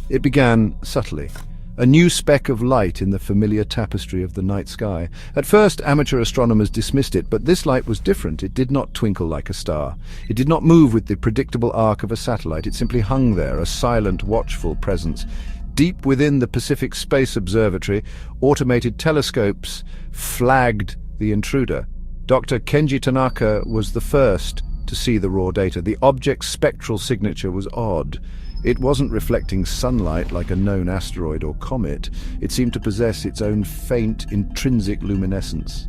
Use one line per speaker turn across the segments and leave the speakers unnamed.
It began subtly, a new speck of light in the familiar tapestry of the night sky. At first, amateur astronomers dismissed it, but this light was different. It did not twinkle like a star. It did not move with the predictable arc of a satellite. It simply hung there, a silent, watchful presence. Deep within the Pacific Space Observatory, automated telescopes flagged the intruder. Dr. Kenji Tanaka was the first to see the raw data. The object's spectral signature was odd. It wasn't reflecting sunlight like a known asteroid or comet. It seemed to possess its own faint, intrinsic luminescence.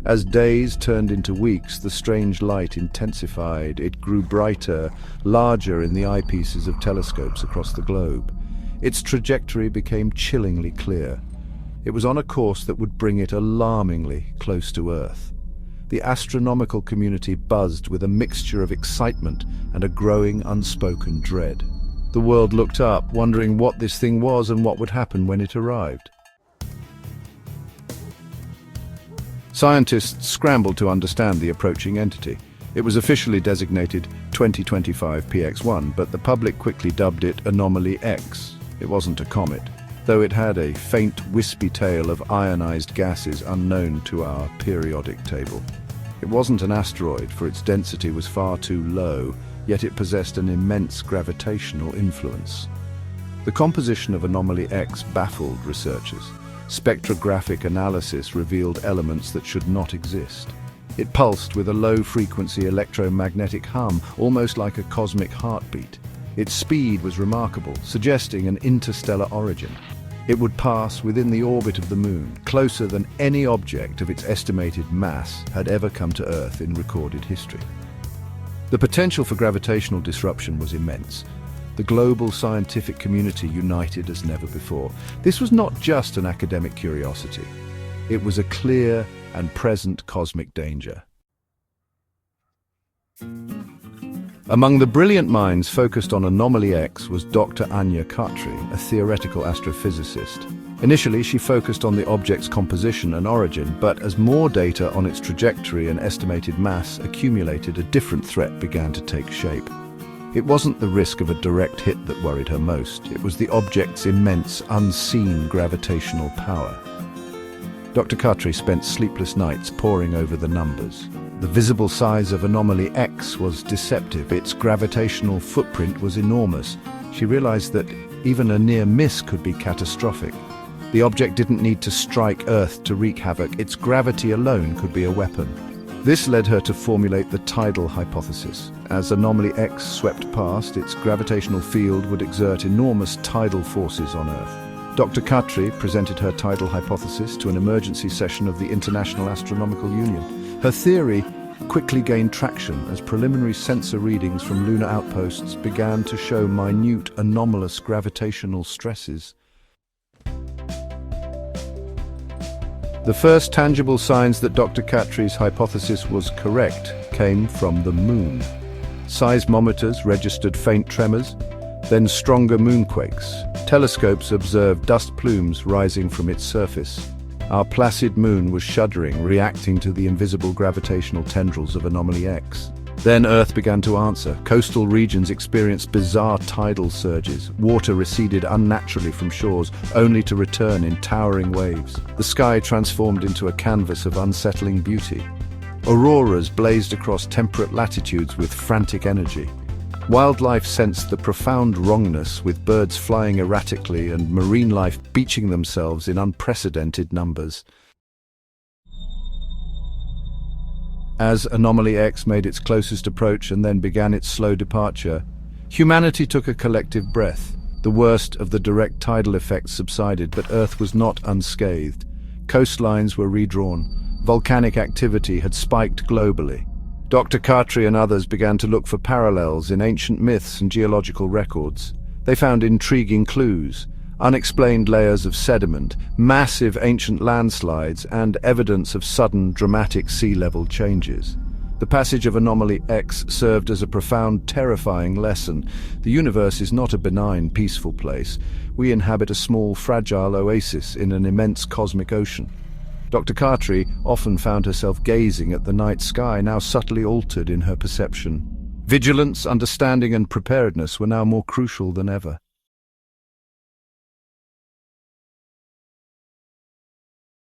As days turned into weeks, the strange light intensified. It grew brighter, larger in the eyepieces of telescopes across the globe. Its trajectory became chillingly clear. It was on a course that would bring it alarmingly close to Earth. The astronomical community buzzed with a mixture of excitement and a growing, unspoken dread. The world looked up, wondering what this thing was and what would happen when it arrived. Scientists scrambled to understand the approaching entity. It was officially designated 2025 PX1, but the public quickly dubbed it Anomaly X. It wasn't a comet, though it had a faint, wispy tail of ionized gases unknown to our periodic table. It wasn't an asteroid, for its density was far too low, yet it possessed an immense gravitational influence. The composition of Anomaly X baffled researchers. Spectrographic analysis revealed elements that should not exist. It pulsed with a low-frequency electromagnetic hum, almost like a cosmic heartbeat. Its speed was remarkable, suggesting an interstellar origin. It would pass within the orbit of the Moon, closer than any object of its estimated mass had ever come to Earth in recorded history. The potential for gravitational disruption was immense. The global scientific community united as never before. This was not just an academic curiosity. It was a clear and present cosmic danger. Among the brilliant minds focused on Anomaly X was Dr. Aanya Khatri, a theoretical astrophysicist. Initially, she focused on the object's composition and origin, but as more data on its trajectory and estimated mass accumulated, a different threat began to take shape. It wasn't the risk of a direct hit that worried her most. It was the object's immense, unseen gravitational power. Dr. Khatri spent sleepless nights poring over the numbers. The visible size of Anomaly X was deceptive. Its gravitational footprint was enormous. She realized that even a near miss could be catastrophic. The object didn't need to strike Earth to wreak havoc. Its gravity alone could be a weapon. This led her to formulate the Tidal Hypothesis. As Anomaly X swept past, its gravitational field would exert enormous tidal forces on Earth. Dr. Khatri presented her Tidal Hypothesis to an emergency session of the International Astronomical Union. Her theory quickly gained traction as preliminary sensor readings from lunar outposts began to show minute, anomalous gravitational stresses. The first tangible signs that Dr. Khatri's hypothesis was correct came from the Moon. Seismometers registered faint tremors, then stronger moonquakes. Telescopes observed dust plumes rising from its surface. Our placid Moon was shuddering, reacting to the invisible gravitational tendrils of Anomaly X. Then Earth began to answer. Coastal regions experienced bizarre tidal surges. Water receded unnaturally from shores, only to return in towering waves. The sky transformed into a canvas of unsettling beauty. Auroras blazed across temperate latitudes with frantic energy. Wildlife sensed the profound wrongness, with birds flying erratically and marine life beaching themselves in unprecedented numbers. As Anomaly X made its closest approach and then began its slow departure, humanity took a collective breath. The worst of the direct tidal effects subsided, but Earth was not unscathed. Coastlines were redrawn. Volcanic activity had spiked globally. Dr. Khatri and others began to look for parallels in ancient myths and geological records. They found intriguing clues: unexplained layers of sediment, massive ancient landslides, and evidence of sudden, dramatic sea level changes. The passage of Anomaly X served as a profound, terrifying lesson. The universe is not a benign, peaceful place. We inhabit a small, fragile oasis in an immense cosmic ocean. Dr. Khatri often found herself gazing at the night sky, now subtly altered in her perception. Vigilance, understanding, and preparedness were now more crucial than ever.